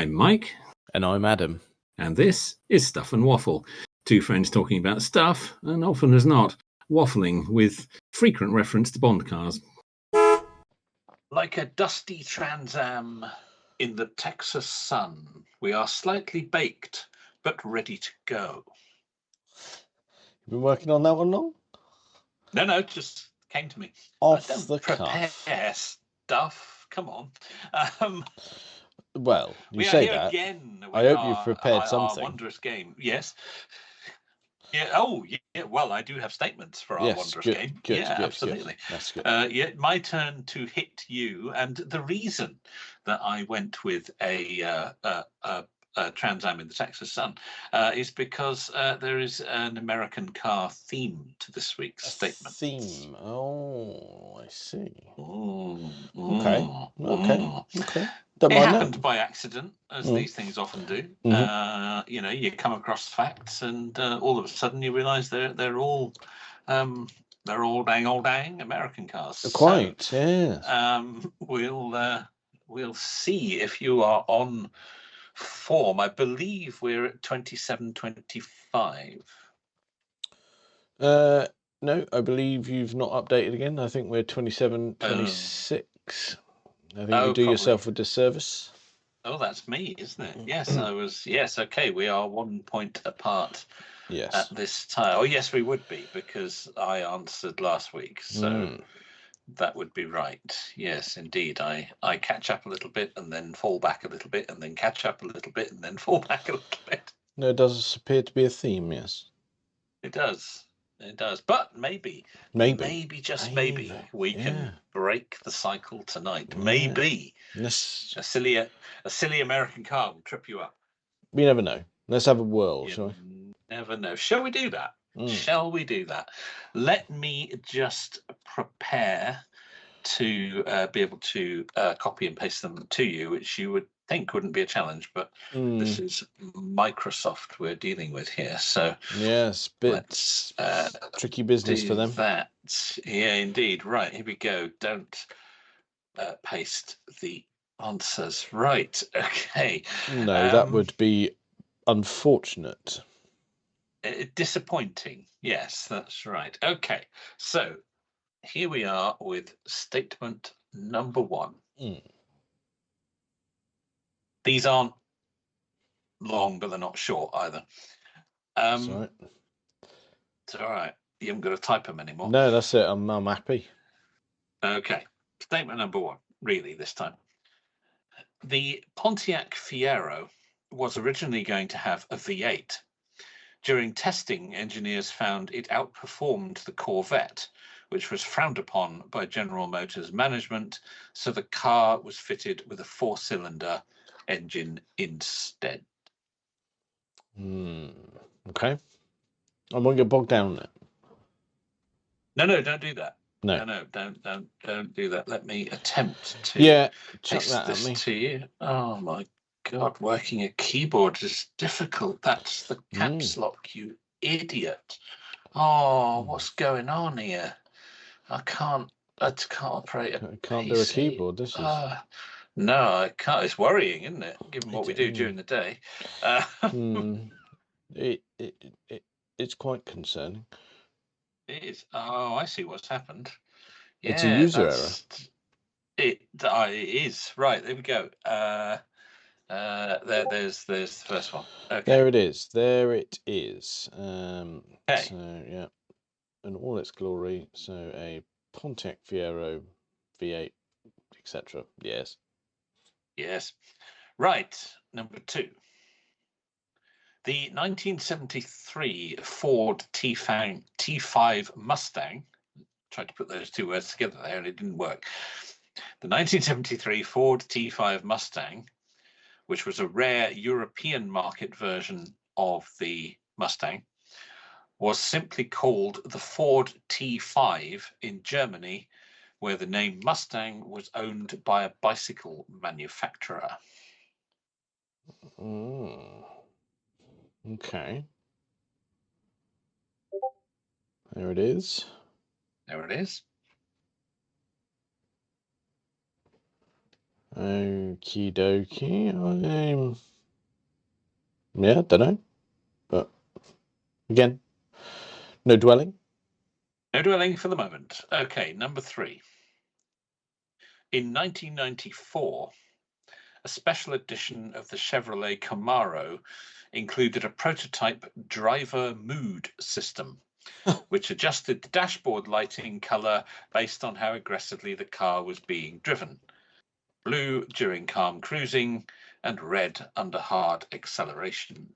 I'm Mike. And I'm Adam. And this is Stuff and Waffle. Two friends talking about stuff, and often as not, waffling with frequent reference to Bond cars. Like a dusty Trans Am in the Texas sun, we are slightly baked, but ready to go. You've been working on that one long? No, it just came to me. Off I don't the prepare cuff. stuff. Come on. Well, you we are say here that. again with I hope you've prepared something. Our wondrous game. Yes. Yeah. Oh, yeah. Well, I do have statements for our wondrous game. Good, yeah, good, absolutely. Good. That's good. Yeah, my turn to hit you, and the reason that I went with a Trans Am in the Texas sun is because there is an American car theme to this week's statement. Theme. Oh, I see. Okay. Don't it mind happened that. by accident, as these things often do. You come across facts, and all of a sudden you realise they're all dang American cars. Quite, so, yes. We'll see if you are on form. I believe we're at 27-25. No, I believe you've not updated again. I think we're 27-26. I think you do yourself a disservice. Oh, that's me, isn't it? Yes, I was. Yes, okay. We are 1 point apart. Yes. At this time. Oh, yes, we would be, because I answered last week. So that would be right. Yes, indeed. I catch up a little bit and then fall back a little bit and then catch up a little bit and then fall back a little bit. No, it does appear to be a theme, yes. It does. It does. But maybe, just maybe, we can break the cycle tonight. Yeah. Maybe a silly American car will trip you up. We never know. Let's have a whirl, shall we? Never know. Shall we do that? Shall we do that? Let me just prepare to be able to copy and paste them to you, which you would think wouldn't be a challenge, but this is Microsoft we're dealing with here. So yes, let's tricky business for them. That, yeah, indeed. Right, here we go. Don't paste the answers. Right. Okay. No, that would be unfortunate. Disappointing. Yes, that's right. Okay, so here we are with statement number 1. These aren't long, but they're not short either. Sorry. It's all right. You haven't got to type them anymore. No, that's it. I'm happy. Okay. Statement number 1, really, this time. The Pontiac Fiero was originally going to have a V8. During testing, engineers found it outperformed the Corvette, which was frowned upon by General Motors management, so the car was fitted with a 4-cylinder engine instead. Okay. I won't get bogged down on it. No, don't do that. No, don't do that. Let me attempt to paste this to you. Oh my God, working a keyboard is difficult. That's the caps lock, you idiot. Oh, what's going on here? I can't operate a I can't PC. do a keyboard. This is no, I can't. It's worrying, isn't it? Given what we do during the day. It's quite concerning. It is. Oh, I see what's happened. Yeah, it's a user error. It is. Right, there we go. There's the first one. Okay. There it is. Okay. So yeah, in all its glory. So a Pontiac Fiero V8, etc. Yes. Right. Number 2. The 1973 Ford T5 Mustang. Tried to put those two words together there, and it didn't work. The 1973 Ford T5 Mustang, which was a rare European market version of the Mustang, was simply called the Ford T5 in Germany, where the name Mustang was owned by a bicycle manufacturer. Okay. There it is. Okie dokie. Yeah, don't know. But again, no dwelling. No dwelling for the moment. Okay, number 3. In 1994, a special edition of the Chevrolet Camaro included a prototype driver mood system, which adjusted the dashboard lighting color based on how aggressively the car was being driven. Blue during calm cruising and red under hard acceleration.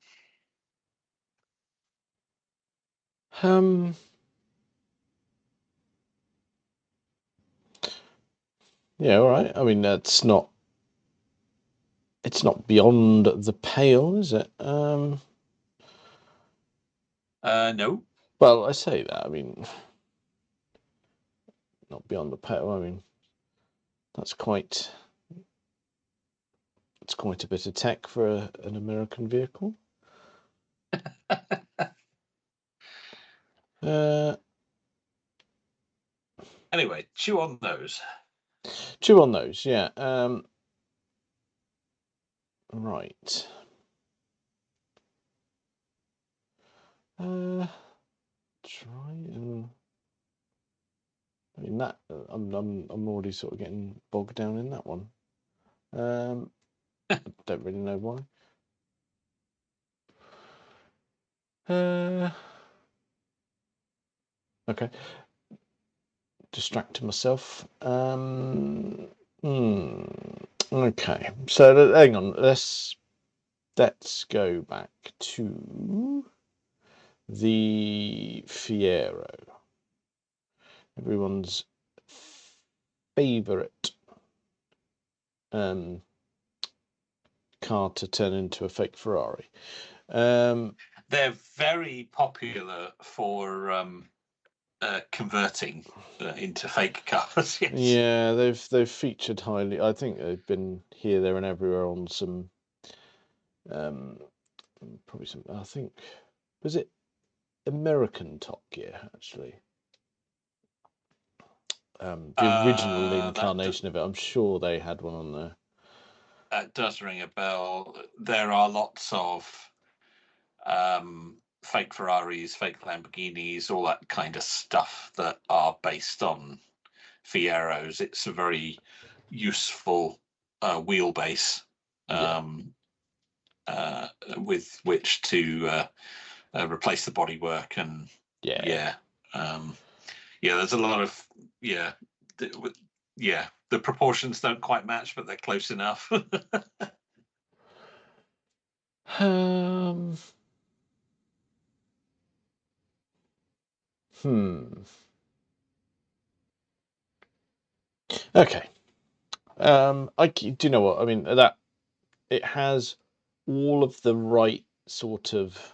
Yeah, all right. I mean, it's not beyond the pale, is it? No. Well, I say that. I mean, not beyond the pale. I mean, it's quite a bit of tech for an American vehicle. Anyway, chew on those. Chew on those, yeah. Right. Try and. I mean that I'm already sort of getting bogged down in that one. Don't really know why. Okay. Distracting myself. Okay. So hang on. Let's go back to the Fiero. Everyone's favourite car to turn into a fake Ferrari. They're very popular for converting into fake cars. Yes. Yeah, they've featured highly. I think they've been here, there, and everywhere on some. Probably some. I think was it American Top Gear actually. The original incarnation of it. I'm sure they had one on there. That does ring a bell. There are lots of fake Ferraris, fake Lamborghinis, all that kind of stuff that are based on Fieros. It's a very useful wheelbase with which to replace the bodywork, and there's a lot of the proportions don't quite match, but they're close enough. Okay. do you know what I mean? That it has all of the right sort of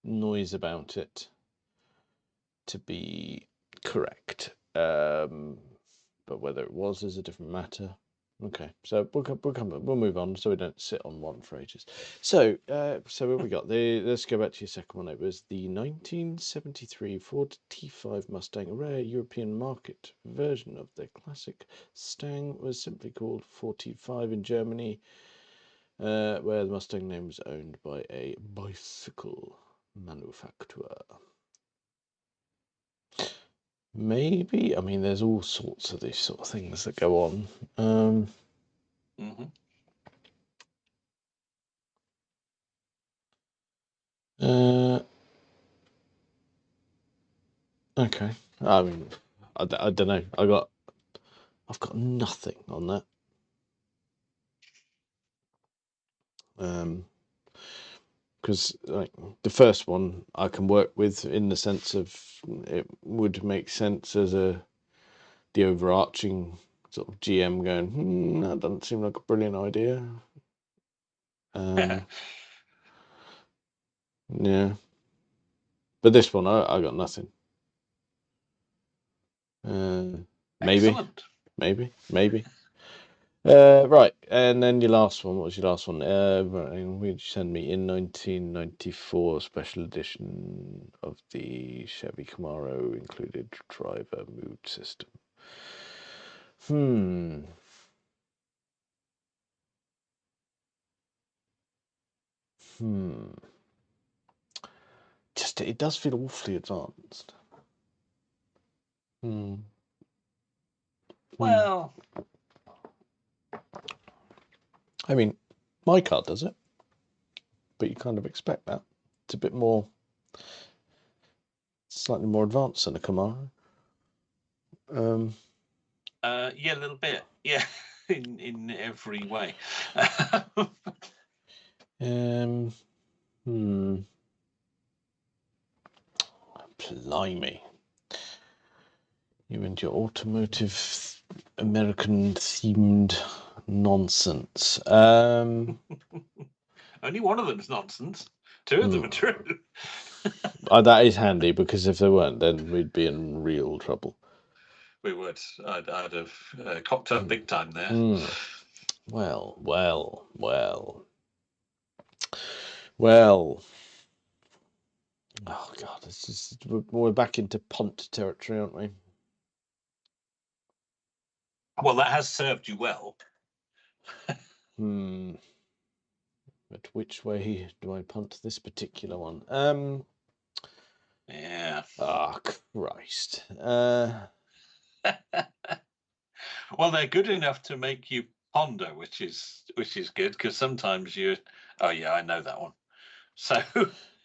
noise about it to be correct. But whether it was is a different matter. Okay, so we'll move on so we don't sit on one for ages. So what we got? Let's go back to your second one. It was the 1973 Ford T5 Mustang, a rare European market version of the classic Stang. Was simply called 45 in Germany, where the Mustang name was owned by a bicycle manufacturer. Maybe. I mean, there's all sorts of these sort of things that go on. Okay. I mean, I don't know. I've got nothing on that. Because like the first one I can work with in the sense of it would make sense as the overarching sort of GM going, that doesn't seem like a brilliant idea. Yeah. But this one, I got nothing. Maybe. Right, and then your last one. What was your last one? Would you send me in 1994 special edition of the Chevy Camaro included driver mood system? Just it does feel awfully advanced. Well, I mean, my car does it, but you kind of expect that. It's a bit more, slightly more advanced than a Camaro. yeah, a little bit. Yeah, in every way. Blimey. You and your automotive American themed nonsense. Only one of them is nonsense. Two of them are true. That is handy, because if they weren't, then we'd be in real trouble. We would. I'd have cocked up big time there. Well. Oh God, it's just we're back into punt territory, aren't we? Well, that has served you well. But which way do I punt this particular one? Yeah. Oh Christ. Well, they're good enough to make you ponder, which is good, because sometimes you. Oh yeah, I know that one. So.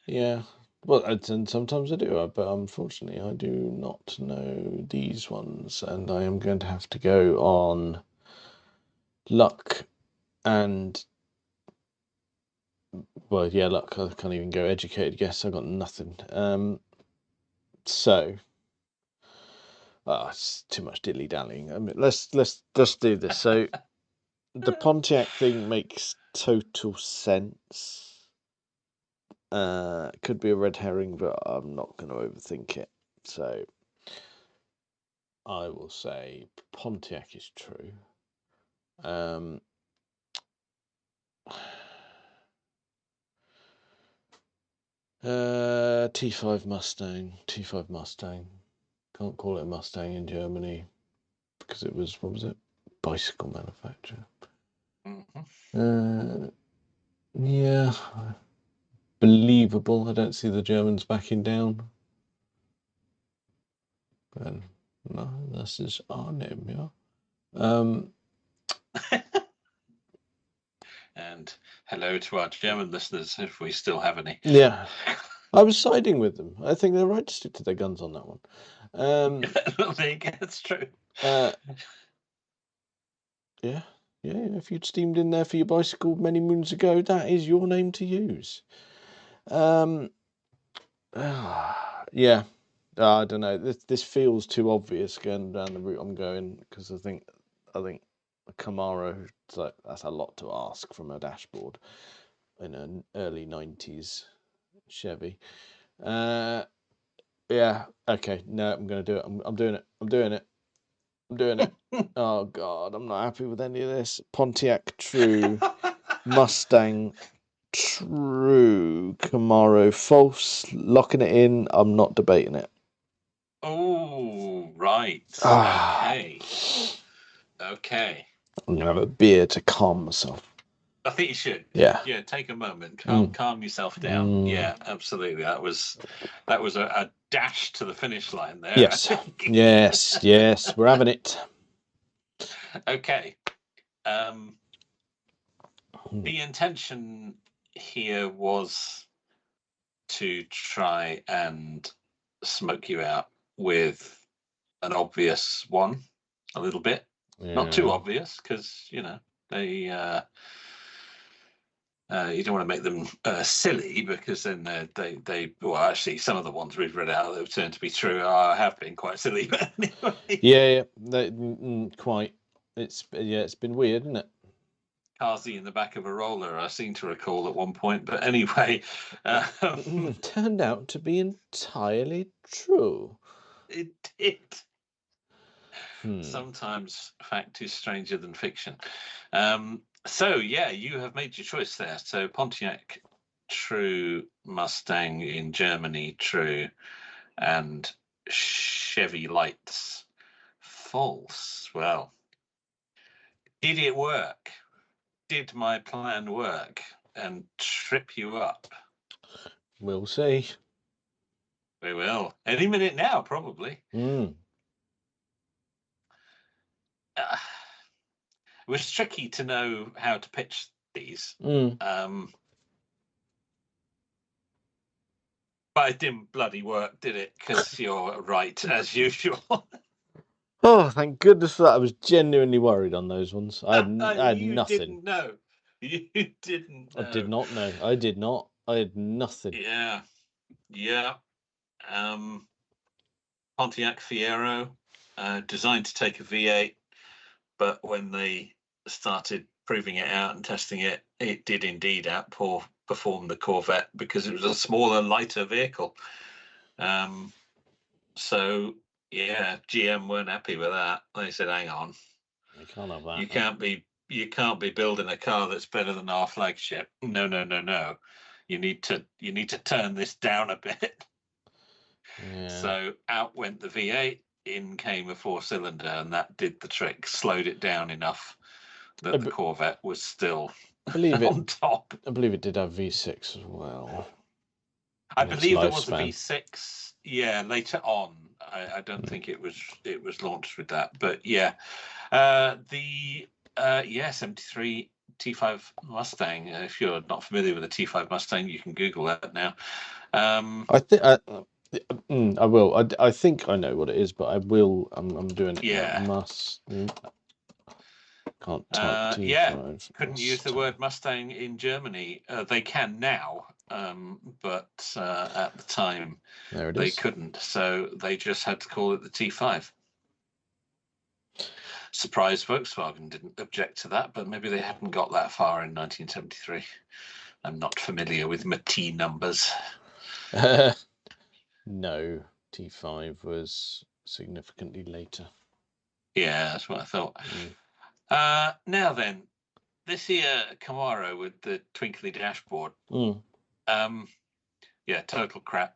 Yeah. Well, and sometimes I do, but unfortunately I do not know these ones, and I am going to have to go on luck and, well, yeah, luck. I can't even go educated guess. I got nothing. So, it's too much dilly dallying. I mean, let's do this. So, the Pontiac thing makes total sense. Could be a red herring, but I'm not going to overthink it. So, I will say Pontiac is true. T5 Mustang. Can't call it a Mustang in Germany because it was, what was it? Bicycle manufacturer. Yeah. Believable. I don't see the Germans backing down. But no, this is our name, yeah. And hello to our German listeners, if we still have any. Yeah. I was siding with them. I think they're right to stick to their guns on that one. There you go, that's true. Yeah. If you'd steamed in there for your bicycle many moons ago, that is your name to use. Yeah. I don't know. This feels too obvious going down the route I'm going, because I think a Camaro, that's a lot to ask from a dashboard in an early 90s Chevy. Yeah. Okay. No, I'm going to do it. I'm doing it. Oh God, I'm not happy with any of this. Pontiac, true. Mustang, true. Camaro, false. Locking it in. I'm not debating it. Oh, right. Okay. I'm gonna have a beer to calm myself. I think you should. Yeah. Yeah, take a moment. Calm yourself down. Yeah, absolutely. That was a dash to the finish line there. Yes. yes. We're having it. Okay. The intention here was to try and smoke you out with an obvious one, a little bit. Yeah. Not too obvious, because they you don't want to make them silly, because then they well, actually some of the ones we've read out that have turned to be true have been quite silly. But anyway. Quite. It's been weird, isn't it? Carsy in the back of a roller, I seem to recall at one point. But anyway, turned out to be entirely true. It did. Sometimes fact is stranger than fiction. So yeah, you have made your choice there. So Pontiac, true. Mustang in Germany, true. And Chevy Lights, false. Well, did it work? Did my plan work? And trip you up. We'll see. We will. Any minute now, probably. Mm. It was tricky to know how to pitch these. Mm. But it didn't bloody work, did it? Because you're right, as usual. Oh, thank goodness for that. I was genuinely worried on those ones. I had You nothing. didn't know. You didn't know. I did not know. I did not. I had nothing. Yeah. Pontiac Fiero, designed to take a V8, but when they started proving it out and testing it, it did indeed outperform the Corvette because it was a smaller, lighter vehicle. So yeah, GM weren't happy with that. They said, "Hang on, You can't have that. you can't be building a car that's better than our flagship. No. You need to turn this down a bit." Yeah. So out went the V8. In came a 4-cylinder, and that did the trick. Slowed it down enough that the Corvette was still on top. I believe it did have V6 as well. I believe there was a V6. Yeah, later on. I don't think it was launched with that, but yeah, the 73 T5 Mustang. If you're not familiar with the T5 Mustang, you can Google that now. I think I will. I think I know what it is, but I will. I'm doing it. Yeah. Can't type T5. Yeah, couldn't use the word Mustang in Germany. They can now, but at the time they couldn't. So they just had to call it the T5. Surprised Volkswagen didn't object to that, but maybe they hadn't got that far in 1973. I'm not familiar with T numbers. No, T5 was significantly later. Yeah, that's what I thought. Now then, this here Camaro with the twinkly dashboard. Yeah, total crap.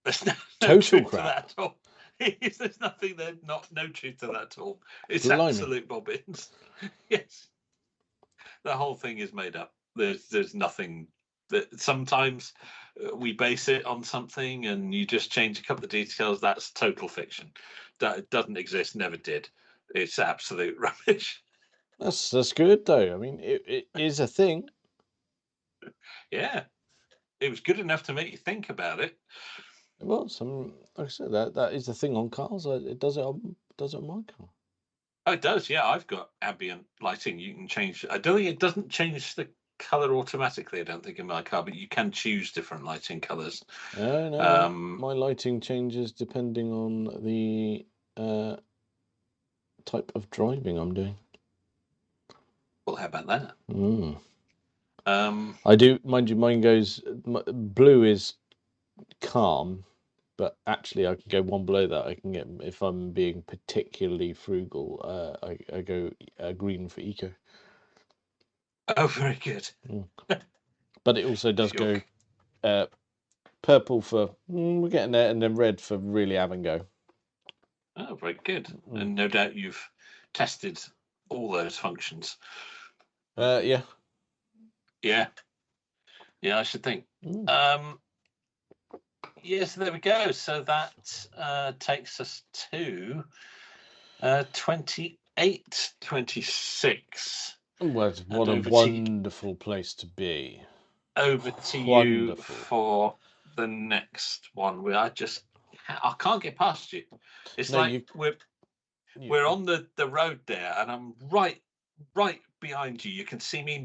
There's no truth to that at all. There's nothing there, no truth to that at all. It's absolute bobbins. Yes, the whole thing is made up. There's nothing. That sometimes we base it on something, and you just change a couple of details. That's total fiction. That doesn't exist. Never did. It's absolute rubbish. That's good though. I mean, it is a thing. Yeah, it was good enough to make you think about it. Well, like I said, that is the thing on cars. It does it on my car. Oh, it does. Yeah, I've got ambient lighting. You can change. I don't think it doesn't change the color automatically. I don't think in my car, but you can choose different lighting colors. No. My lighting changes depending on the type of driving I'm doing. Well, how about that? I do, mind you. Mine goes blue is calm, but actually I can go one below that. I can get, if I'm being particularly frugal, I go green for eco. Oh, very good. But it also does go purple for we're getting there, and then red for really have and go. Oh, very good. And no doubt you've tested all those functions. Yeah, I should think. Yes, there we go. So that takes us to 28, 26. What a wonderful place to be. Over to you for the next one. I can't get past you. It's we're on the road there, and I'm right behind you. You can see me.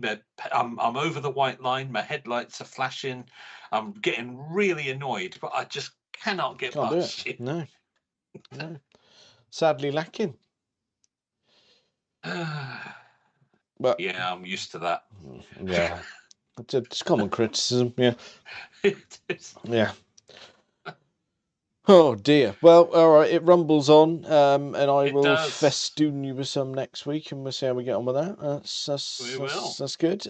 I'm over the white line. My headlights are flashing. I'm getting really annoyed, but I just cannot get past you. No. Sadly lacking. But yeah, I'm used to that. Yeah, it's common criticism. Yeah. It is. Yeah. Oh dear. Well, all right. It rumbles on, and I will festoon you with some next week, and we'll see how we get on with that. That's good.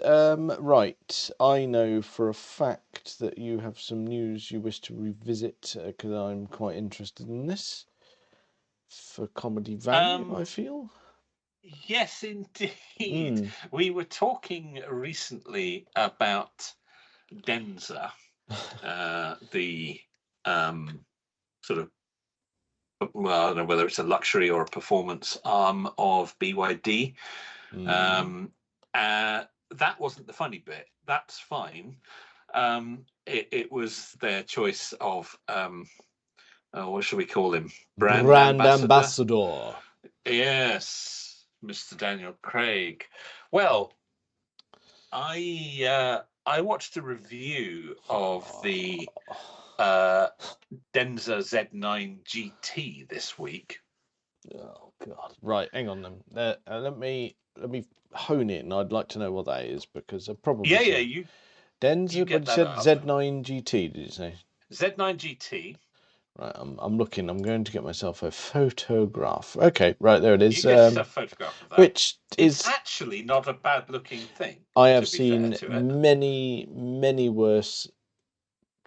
Right. I know for a fact that you have some news you wish to revisit because I'm quite interested in this for comedy value. I feel. Yes, indeed. We were talking recently about Denza, the sort of, well, I don't know whether it's a luxury or a performance arm of BYD. That wasn't the funny bit. That's fine. It was their choice of what should we call him? Brand ambassador. Yes, Mr. Daniel Craig. Well, I watched a review of the Denza Z9 GT this week. Oh God! Right, hang on then. Let me hone in. I'd like to know what that is because I probably you Denza. you get But you that said up. Z9 GT. Did you say? Z9 GT. Right, I'm looking. I'm going to get myself a photograph. Okay, right there it is. You get yourself a photograph of that. Which It's is actually not a bad-looking thing. I have seen many worse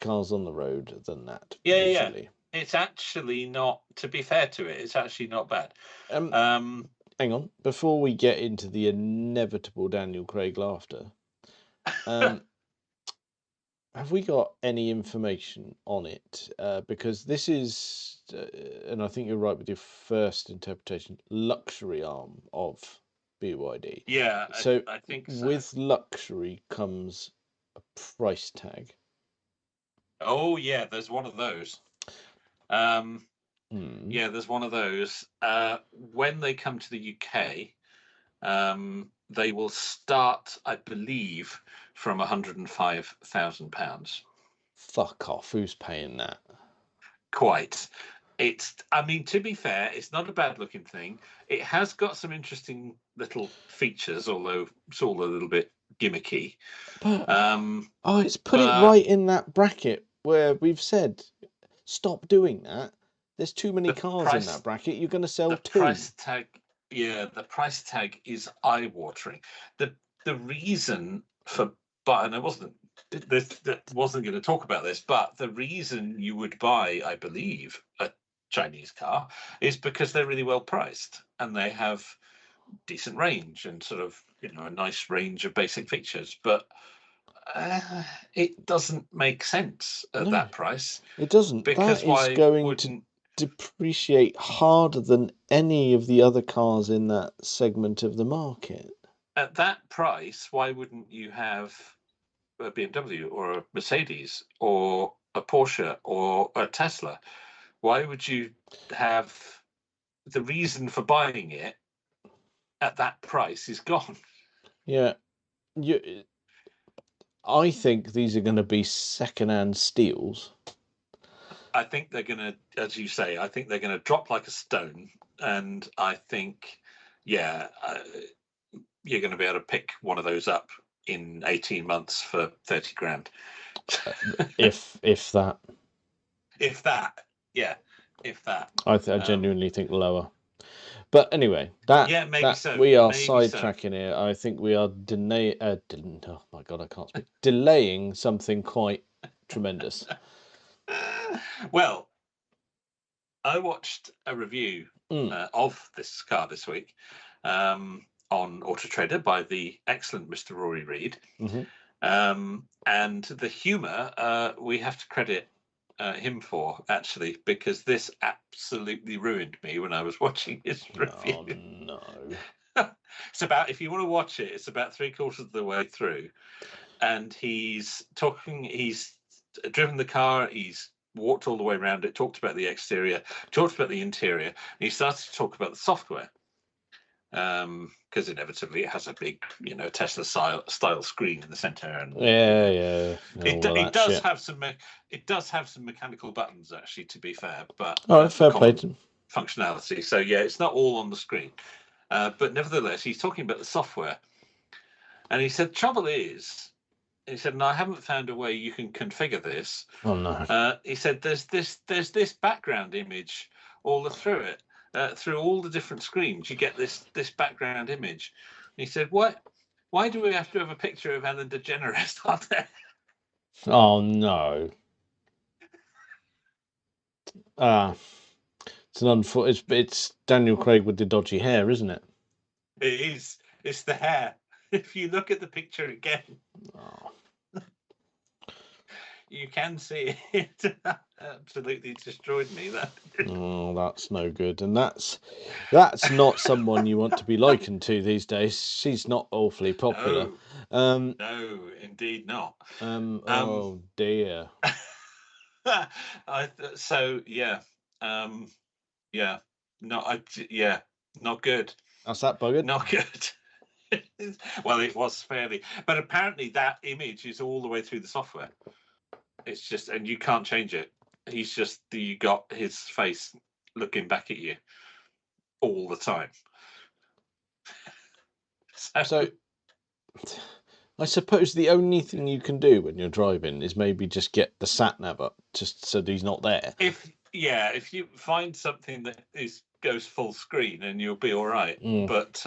cars on the road than that. Yeah, visually. yeah. It's actually not. To be fair to it, it's actually not bad. Hang on, before we get into the inevitable Daniel Craig laughter, have we got any information on it? Because this is, and I think you're right with your first interpretation, luxury arm of BYD. Yeah, So I think so. with luxury comes a price tag. Oh yeah, there's one of those. Yeah, there's one of those. When they come to the UK, they will start, I believe, from £105,000. Fuck off! Who's paying that? Quite. I mean, to be fair, it's not a bad-looking thing. It has got some interesting little features, although it's all a little bit gimmicky. But it's put it right in that bracket where we've said stop doing that. There's too many cars in that bracket. You're going to sell two. Price tag, yeah, the price tag is eye-watering. The reason for, and I wasn't going to talk about this, but the reason you would buy, I believe, a Chinese car is because they're really well priced and they have decent range and sort of a nice range of basic features, but it doesn't make sense at that price. It doesn't. Because that is going to depreciate harder than any of the other cars in that segment of the market. At that price, why wouldn't you have a BMW or a Mercedes or a Porsche or a Tesla? Why would you have the reason for buying it at that price is gone? Yeah. I think these are going to be second-hand steals. I think they're going to, as you say, I think they're going to drop like a stone. And I think, you're going to be able to pick one of those up in 18 months for 30 grand. if that. If that, yeah, if that. I genuinely think lower. But anyway, maybe so. We are sidetracking here. I think we are oh my God, I can't speak. Delaying something quite tremendous. Well, I watched a review of this car this week on Auto Trader by the excellent Mr. Rory Reid. And the humour we have to credit him for, actually, because this absolutely ruined me when I was watching his review. Oh, no. It's about, if you want to watch it, it's about 3/4 of the way through. And he's driven the car, he's walked all the way around it, talked about the exterior, talked about the interior, and he started to talk about the software. Because inevitably it has a big, Tesla style screen in the center, and it does have some mechanical buttons, actually, to be fair, but fair play to functionality. So yeah, it's not all on the screen, but nevertheless, he's talking about the software, and he said, trouble is, he said, and I haven't found a way you can configure this. Oh no. He said, there's this background image all through it. Through all the different screens, you get this background image. And he said, why do we have to have a picture of Ellen DeGeneres on there? Oh no. It's Daniel Craig with the dodgy hair, isn't it? It is. It's the hair. If you look at the picture again. Oh. You can see it. Absolutely destroyed me. That. Oh, that's no good. And that's not someone you want to be likened to these days. She's not awfully popular. No, indeed not. Oh dear. Yeah, not good. That's that buggered. Not good. Well, it was fairly, but apparently that image is all the way through the software. It's just, and you can't change it. He's just, you got his face looking back at you all the time. So I suppose the only thing you can do when you're driving is maybe just get the sat nav up, just so that he's not there. If you find something that goes full screen, and you'll be all right. But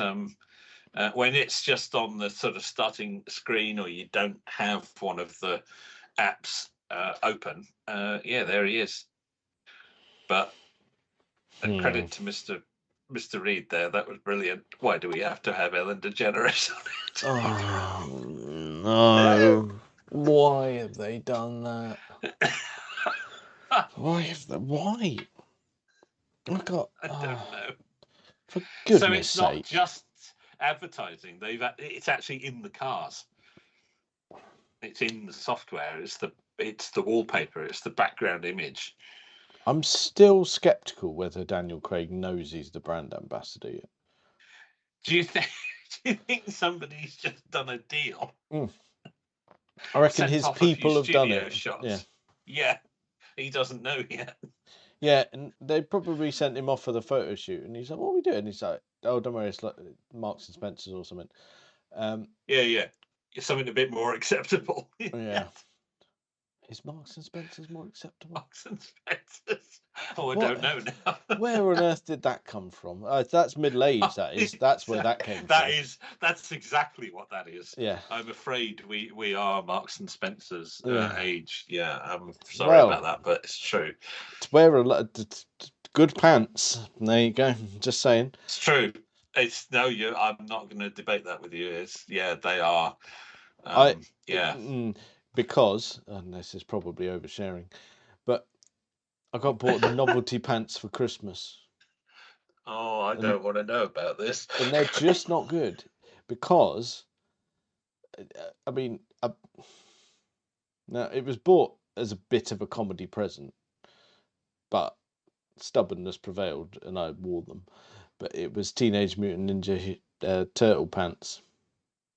when it's just on the sort of starting screen, or you don't have one of the apps open, there he is. But credit to Mr. Reed there. That was brilliant. Why do we have to have Ellen DeGeneres on it? Oh no! Why have they done that? Why? I don't know. For goodness' so it's sake! Not just advertising. It's actually in the cars. It's in the software. It's the wallpaper. It's the background image. I'm still sceptical whether Daniel Craig knows he's the brand ambassador yet. Do you think somebody's just done a deal? I reckon his people have done it. Shots. Yeah, he doesn't know yet. Yeah, and they probably sent him off for the photo shoot, and he's like, "What are we doing?" And he's like, "Oh, don't worry, it's like Marks and Spencer's or something." Yeah, something a bit more acceptable. Yeah. Is Marks and Spencer's more acceptable? Marks and Spencer's. Oh, I don't know now. Where on earth did that come from? That's middle age. That is. That's where that came from. That's exactly what that is. Yeah. I'm afraid we are Marks and Spencer's age. Yeah. I'm sorry about that, but it's true. To wear a lot of good pants. There you go. Just saying. It's true. I'm not going to debate that with you. They are. Because, and this is probably oversharing, but I got bought the novelty pants for Christmas. Oh, I don't want to know about this. And they're just not good because, now it was bought as a bit of a comedy present, but stubbornness prevailed and I wore them. But it was Teenage Mutant Ninja Turtle pants.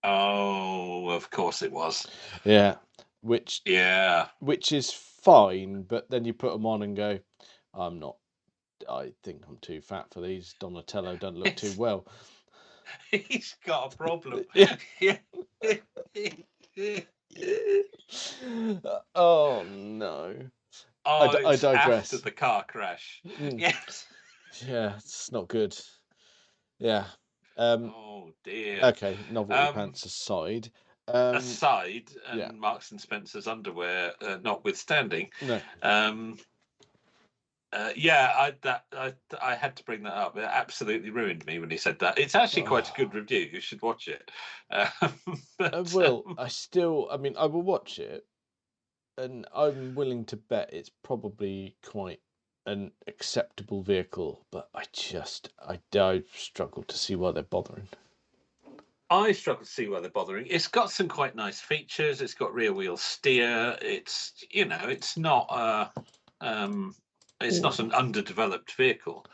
Oh, of course it was. Yeah. Which is fine, but then you put them on and go, I think I'm too fat for these. Donatello don't look too well. He's got a problem. Oh no. I digress. After the car crash. Yes. Yeah, it's not good. Yeah. Oh dear. Okay, novelty pants aside. Marks and Spencer's underwear notwithstanding. No. I had to bring that up. It absolutely ruined me when he said that. It's actually quite a good review. You should watch it. I will watch it, and I'm willing to bet it's probably quite an acceptable vehicle, but I struggle to see why they're bothering. I struggle to see why they're bothering. It's got some quite nice features. It's got rear wheel steer. It's not it's not an underdeveloped vehicle.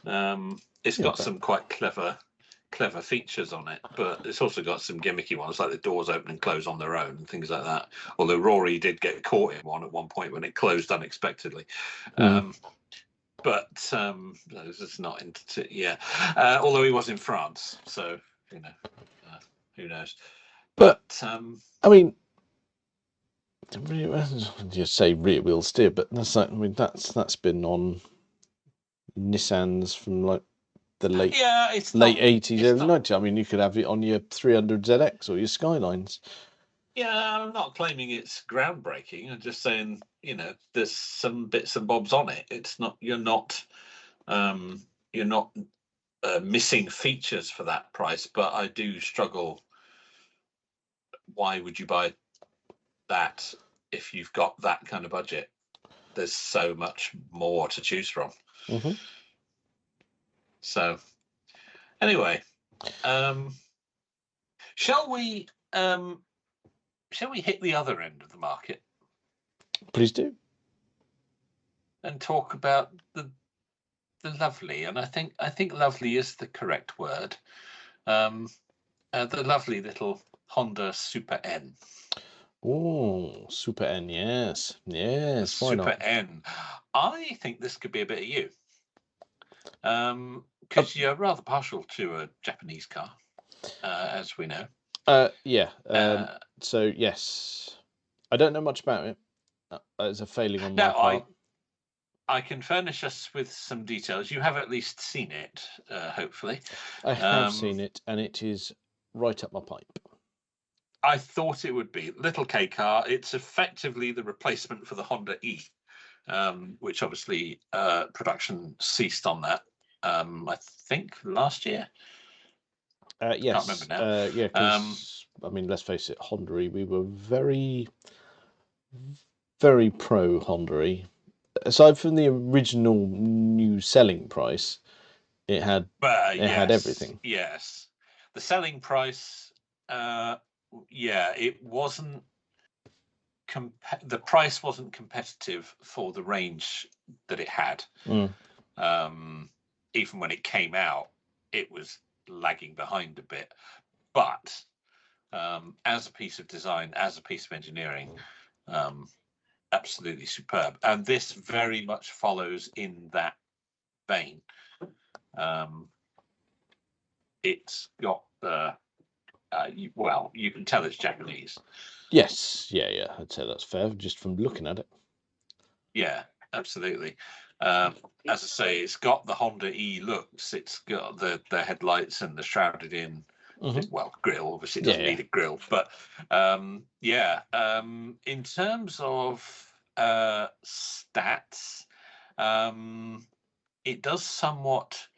It's got some quite clever features on it, but it's also got some gimmicky ones, like the doors open and close on their own and things like that. Although Rory did get caught in one at one point when it closed unexpectedly. But this is not into although he was in France, so who knows. But you say rear wheel steer, but that's been on Nissans from like the late 80s, early 90s. I mean, you could have it on your 300ZX or your Skylines. Yeah, I'm not claiming it's groundbreaking. I'm just saying, there's some bits and bobs on it. It's not you're not missing features for that price, but I do struggle. Why would you buy that if you've got that kind of budget. There's so much more to choose from. Mm-hmm. So, anyway, shall we hit the other end of the market Please do. and talk about the lovely? And I think lovely is the correct word. The lovely little Honda Super N. Oh, Super N, yes. Yes, why Super not? N. I think this could be a bit of you. Because you're rather partial to a Japanese car, as we know. Yeah. So, yes. I don't know much about it. It's a failing on my part. I can furnish us with some details. You have at least seen it, hopefully. I have seen it, and it is right up my pipe. I thought it would be. Little K car. It's effectively the replacement for the Honda E, which obviously production ceased on that, I think, last year. Yes. Can't remember now. Yeah, because, I mean, let's face it, Honda E, we were very, very pro Honda E. Aside from the original new selling price, it had had everything. Yes, the selling price. It wasn't. The price wasn't competitive for the range that it had. Even when it came out, it was lagging behind a bit. But as a piece of design, as a piece of engineering, absolutely superb. And this very much follows in that vein. It's got the you can tell it's Japanese. Yes, yeah, I'd say that's fair just from looking at it. Yeah, absolutely. As I say, it's got the Honda E looks. It's got the headlights and the shrouded in, grill. Obviously, it doesn't need a grill, but in terms of stats, it does somewhat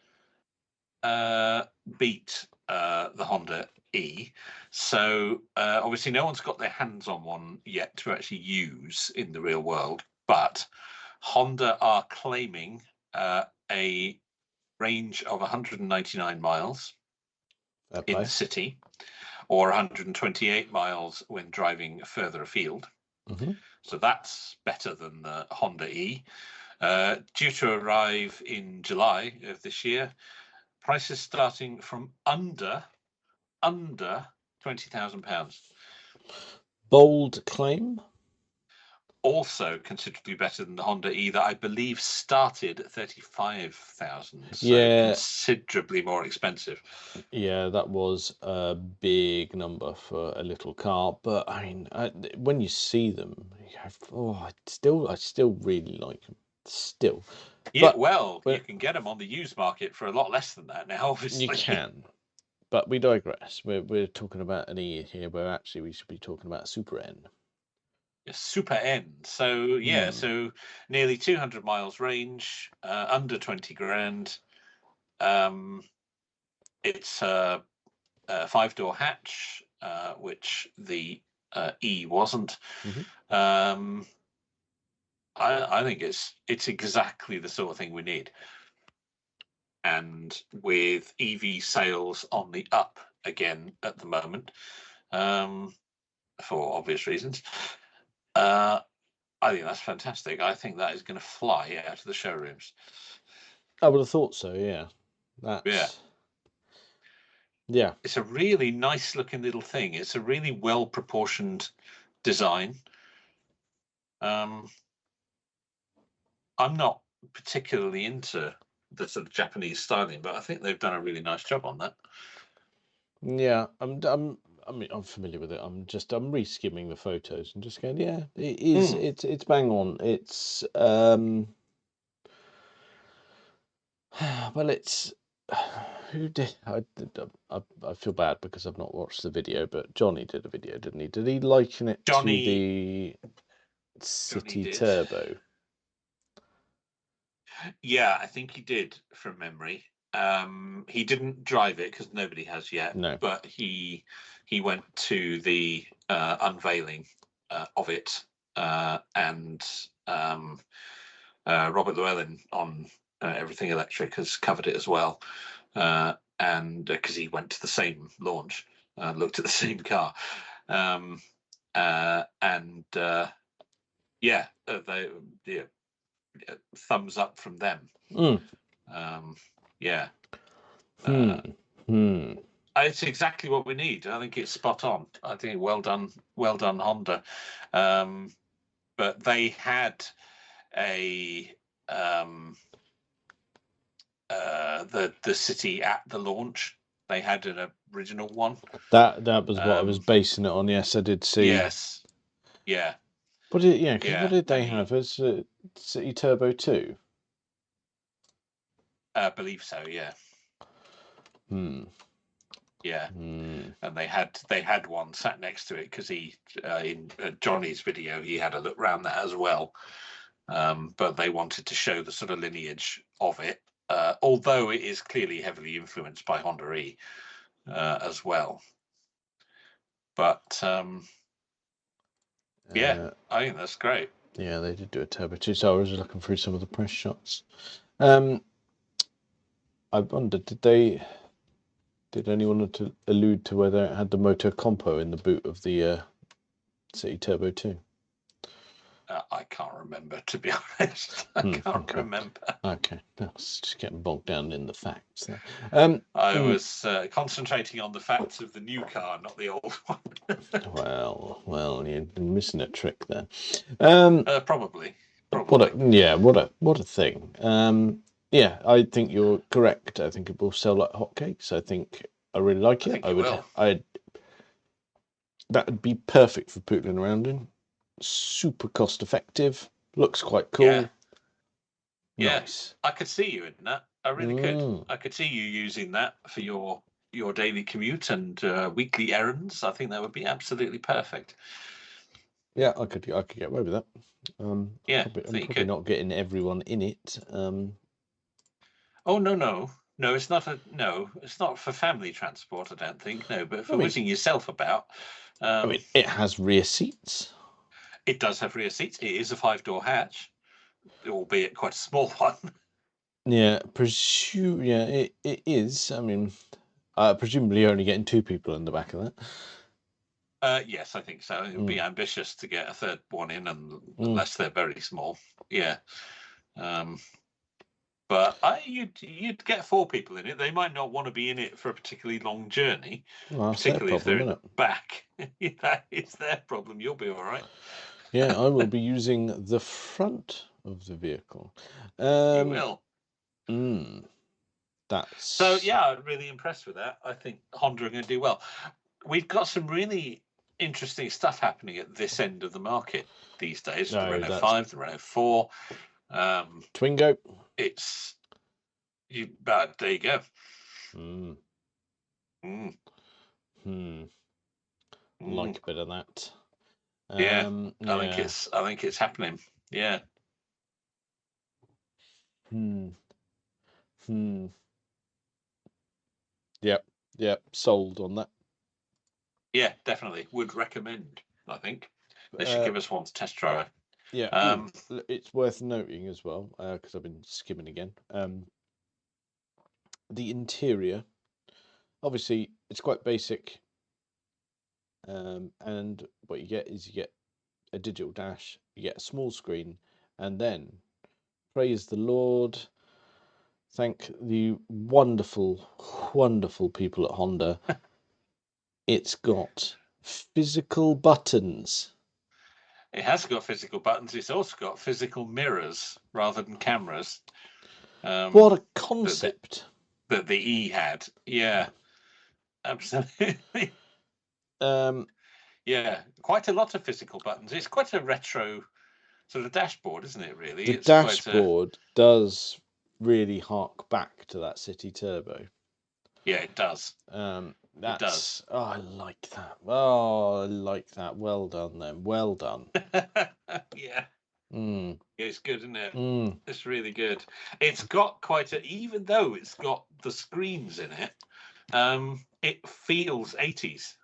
beat the Honda E. So obviously no one's got their hands on one yet to actually use in the real world, but Honda are claiming a range of 199 miles in the city, or 128 miles when driving further afield. So that's better than the Honda E. Due to arrive in July of this year. Prices starting from under £20,000. Bold claim. Also considerably better than the Honda E that I believe started at 35,000. So considerably more expensive. Yeah, that was a big number for a little car. But I mean, when you see them, I still really like them. Still. Yeah, but, you can get them on the used market for a lot less than that now, obviously. You can. But we digress. We're talking about an E here, where actually we should be talking about Super N. Super N. So so nearly 200 miles range, under 20 grand. It's a 5-door hatch, which the E wasn't. I think it's exactly the sort of thing we need. And with EV sales on the up again at the moment, for obvious reasons, I think that's fantastic. I think that is going to fly out of the showrooms. I would have thought so, yeah. Yeah. It's a really nice looking little thing. It's a really well proportioned design. I'm not particularly into the sort of Japanese styling, but I think they've done a really nice job on that. Yeah, I'm familiar with it. I'm re-skimming the photos and just going, yeah, it is. It's bang on. It's well, it's who did I feel bad because I've not watched the video, but Johnny did a video, didn't he? Did he liken it to the City Turbo? Yeah, I think he did from memory. He didn't drive it because nobody has yet. No, but he went to the unveiling of it and Robert Llewellyn on Everything Electric has covered it as well, and because he went to the same launch, looked at the same car, thumbs up from them. Yeah. It's exactly what we need. I think it's spot on. I think well done, Honda. But they had a the city at the launch. They had an original one. That was what I was basing it on. Yes, I did see. Yes. Yeah. What did they have? As City Turbo 2? I believe so. Yeah. Yeah, and they had one sat next to it because he in Johnny's video he had a look round that as well, but they wanted to show the sort of lineage of it, although it is clearly heavily influenced by Honda E as well. But yeah, I think that's great. Yeah, they did do a Turbo 2, so I was looking through some of the press shots. I wondered, did anyone allude to whether it had the motor compo in the boot of the City Turbo 2? I can't remember, to be honest. I can't remember. Okay, that's just getting bogged down in the facts there. I was concentrating on the facts of the new car, not the old one. well, you're missing a trick there. Probably. What a thing. Yeah, I think you're correct. I think it will sell like hotcakes. I really like it. That would be perfect for pootling around in. Super cost effective. Looks quite cool. Yeah. Nice. I could see you in that. I really could. I could see you using that for your daily commute and weekly errands. I think that would be absolutely perfect. Yeah, I could get away with that. I'm probably not getting everyone in it. Oh no, it's not it's not for family transport. I don't think. No, but for whizzing yourself about. It has rear seats. It does have rear seats. It is a 5-door hatch, albeit quite a small one. Yeah, it is. Presumably you're only getting 2 people in the back of that. Yes, I think so. It would be ambitious to get a third one in, unless they're very small. Yeah. But you'd get 4 people in it. They might not want to be in it for a particularly long journey, particularly if they're in the back. That is their problem. You'll be all right. Yeah, I will be using the front of the vehicle. You will. So yeah, I'm really impressed with that. I think Honda are going to do well. We've got some really interesting stuff happening at this end of the market these days. The Renault 5, the Renault 4. Twingo. There you go. Like a bit of that. Yeah. I think it's happening. Yeah. Yep. Sold on that. Yeah, definitely. Would recommend. I think they should give us one to test drive. Yeah. It's worth noting as well, because I've been skimming again. The interior, obviously, it's quite basic. And what you get is a digital dash, you get a small screen, and then, praise the Lord, thank the wonderful, wonderful people at Honda, it's got physical buttons. It has got physical buttons. It's also got physical mirrors rather than cameras. What a concept! That the E had. Yeah, absolutely. Yeah, quite a lot of physical buttons. It's quite a retro sort of dashboard, isn't it, really? The dashboard does really hark back to that City Turbo. Yeah, it does. It does. Oh, I like that. Oh, I like that. Well done, then. Well done. Yeah. Yeah, it's good, isn't it? It's really good. It's got even though it's got the screens in it, it feels 80s.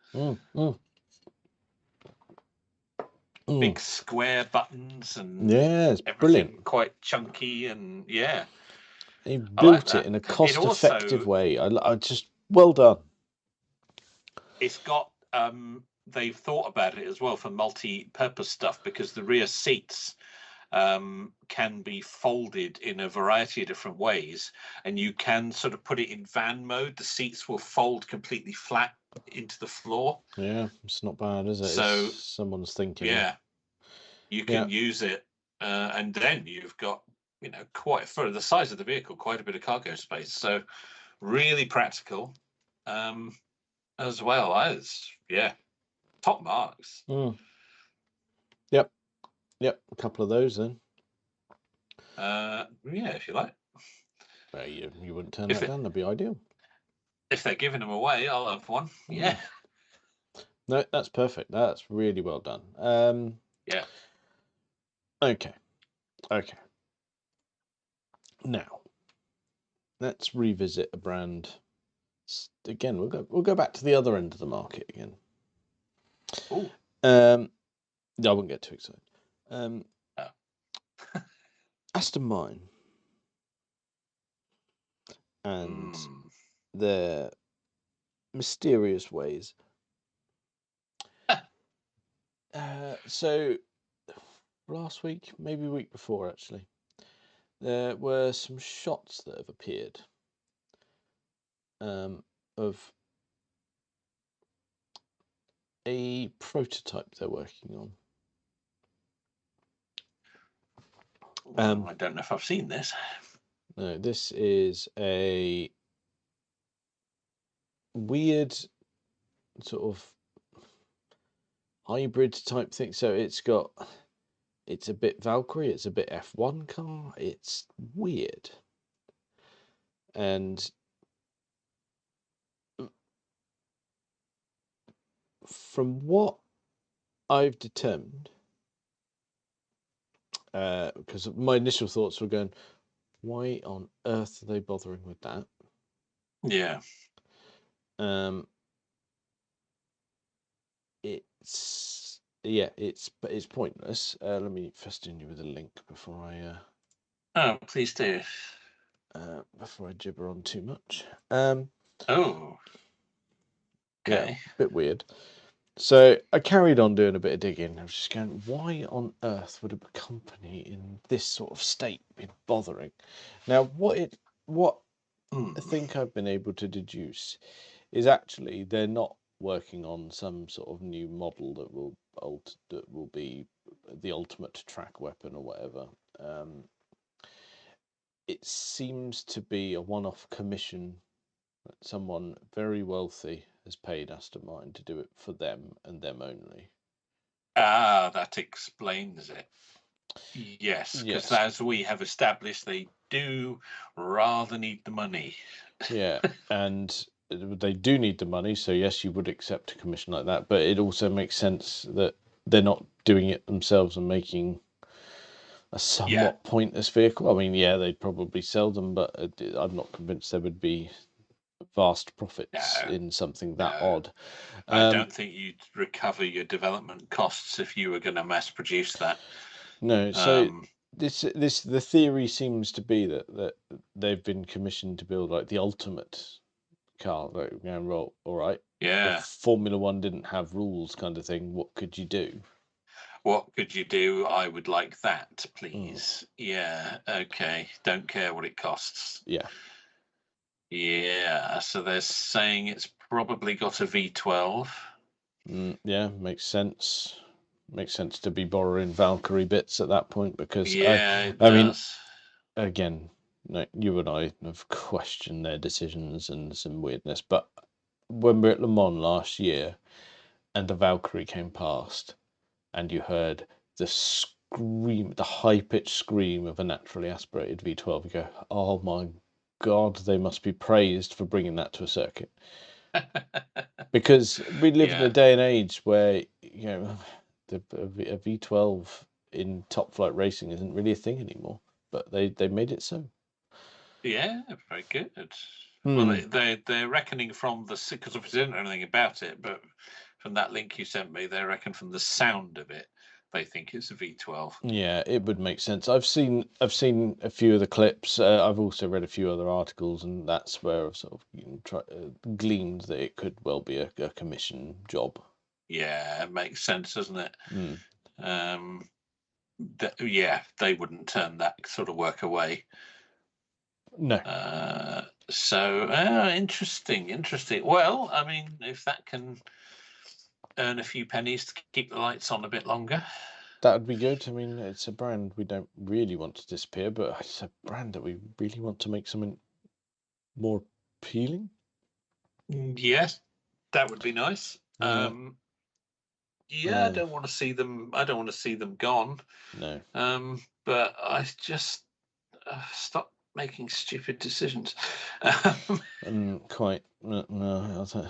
big square buttons and Yeah, it's everything brilliant. quite chunky and yeah. He I like built it that. in a It cost-effective also way. I just well done. it's got they've thought about it as well for multi-purpose stuff because the rear seats can be folded in a variety of different ways, and you can sort of put it in van mode. The seats will fold completely flat into the floor. Yeah, it's not bad, is it? So It's someone's thinking. yeah, you Yeah. can use it, and then you've got quite for the size of the vehicle, quite a bit of cargo space. So really practical, as well as top marks. Yep. A couple of those then. If you like. Well, you wouldn't turn If that down. That'd be ideal. If they're giving them away, I'll have one. Yeah. No, that's perfect. That's really well done. Yeah. Okay. Now, let's revisit a brand. Again, we'll go back to the other end of the market again. Oh. I won't get too excited. Oh. Aston Martin and their mysterious ways. So last week, maybe week before actually, there were some shots that have appeared of a prototype they're working on. Well, I don't know if I've seen this. No, this is a weird sort of hybrid type thing. So it's a bit Valkyrie, it's a bit F1 car. It's weird. And from what I've determined, because my initial thoughts were going, why on earth are they bothering with that? Yeah. It's pointless. Let me festine you with a link before I. Oh, please do. Before I gibber on too much. Oh. Yeah, Okay. a bit weird. So I carried on doing a bit of digging. I was just going, why on earth would a company in this sort of state be bothering? Now, what I think I've been able to deduce is actually they're not working on some sort of new model that will be the ultimate track weapon or whatever. It seems to be a one-off commission that someone very wealthy has paid Aston Martin to do it for them and them only. Ah, that explains it. Yes, because Yes. as we have established, they do rather need the money. Yeah, and they do need the money, so yes, you would accept a commission like that, but it also makes sense that they're not doing it themselves and making a somewhat pointless vehicle. I mean, yeah, they'd probably sell them, but I'm not convinced there would be vast profits in something that odd. I don't think you'd recover your development costs if you were going to mass produce that. No, so the theory seems to be that they've been commissioned to build like the ultimate car. Like, all right. Yeah. If Formula One didn't have rules, kind of thing, what could you do? What could you do? I would like that, please. Yeah. Okay. Don't care what it costs. Yeah. Yeah. So they're saying it's probably got a V12. Yeah, makes sense. Makes sense to be borrowing Valkyrie bits at that point because I mean, again, you and I have questioned their decisions and some weirdness, but when we were at Le Mans last year and the Valkyrie came past and you heard the scream, the high-pitched scream of a naturally aspirated V12, you go, oh my God, they must be praised for bringing that to a circuit. Because we live in a day and age where, a V12 in top flight racing isn't really a thing anymore, but they made it so. Yeah, very good. Well, they're reckoning from because obviously I don't know anything about it, but from that link you sent me, they reckon from the sound of it they think it's a V12. Yeah, it would make sense. I've seen a few of the clips. I've also read a few other articles, and that's where I've sort of gleaned that it could well be a commission job. Yeah, it makes sense, doesn't it? Mm. Yeah, they wouldn't turn that sort of work away. No. So interesting. Well, I mean, if that can earn a few pennies to keep the lights on a bit longer, that would be good. I mean, it's a brand we don't really want to disappear, but it's a brand that we really want to make something more appealing. Yes, that would be nice. Yeah. I don't want to see them. I don't want to see them gone. No. But I just stop making stupid decisions. Quite. No, I think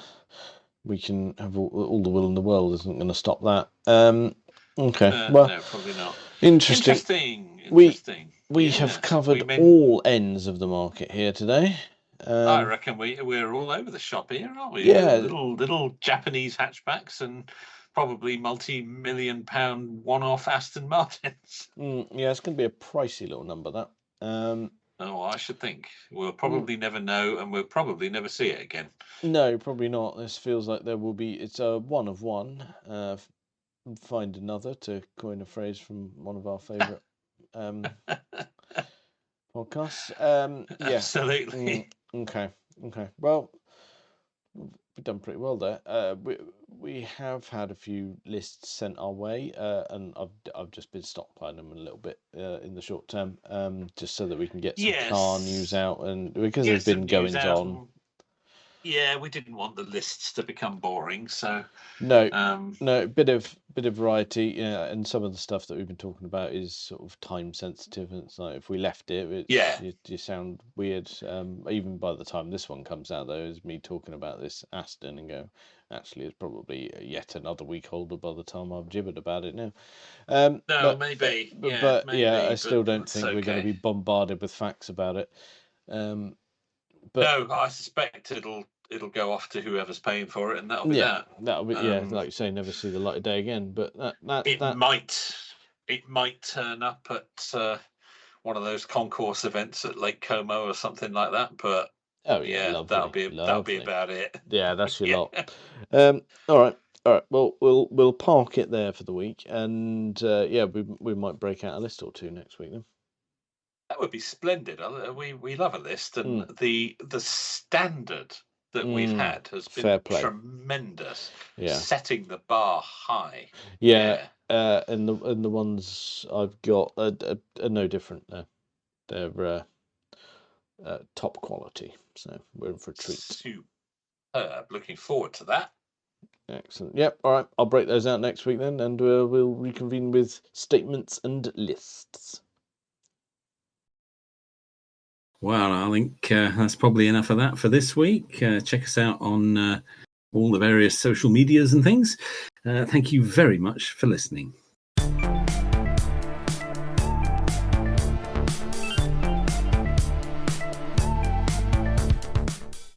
we can have all the will in the world isn't going to stop that. Okay. Well, no, probably not. Interesting. We have covered all ends of the market here today. I reckon we're all over the shop here, aren't we? Yeah. Little Japanese hatchbacks and probably multi-million-pound one-off Aston Martins. Yeah, it's going to be a pricey little number, that. I should think. We'll probably never know, and we'll probably never see it again. No, probably not. This feels like there will be... It's a one of one. Find another, to coin a phrase from one of our favourite podcasts. Yeah. Absolutely. Okay. Well, we've done pretty well there. We have had a few lists sent our way, and I've just been stockpiling them a little bit in the short term, just so that we can get some car news out, and because there's been goings on. Yeah, we didn't want the lists to become boring, so no, bit of variety. Yeah, and some of the stuff that we've been talking about is sort of time sensitive, and it's like if we left it, you sound weird. Even by the time this one comes out, though, is me talking about this Aston and go, actually, it's probably yet another week older by the time I've gibbered about it now. Maybe. I still don't think we're going to be bombarded with facts about it. No, I suspect it'll go off to whoever's paying for it, and that'll be that. That'll be like you say, never see the light of day again. But it might turn up at one of those concourse events at Lake Como or something like that. But lovely, that'll be about it. Yeah, that's your lot. All right. Well, we'll park it there for the week, and we might break out a list or two next week then. That would be splendid. We love a list, and the standard that we've had has been tremendous. Yeah, setting the bar high. And the ones I've got are no different. They're top quality, so we're in for a treat. Superb. Looking forward to that. Excellent. Yep. All right. I'll break those out next week then, and we'll reconvene with statements and lists. Well, I think that's probably enough of that for this week. Check us out on all the various social medias and things. Thank you very much for listening.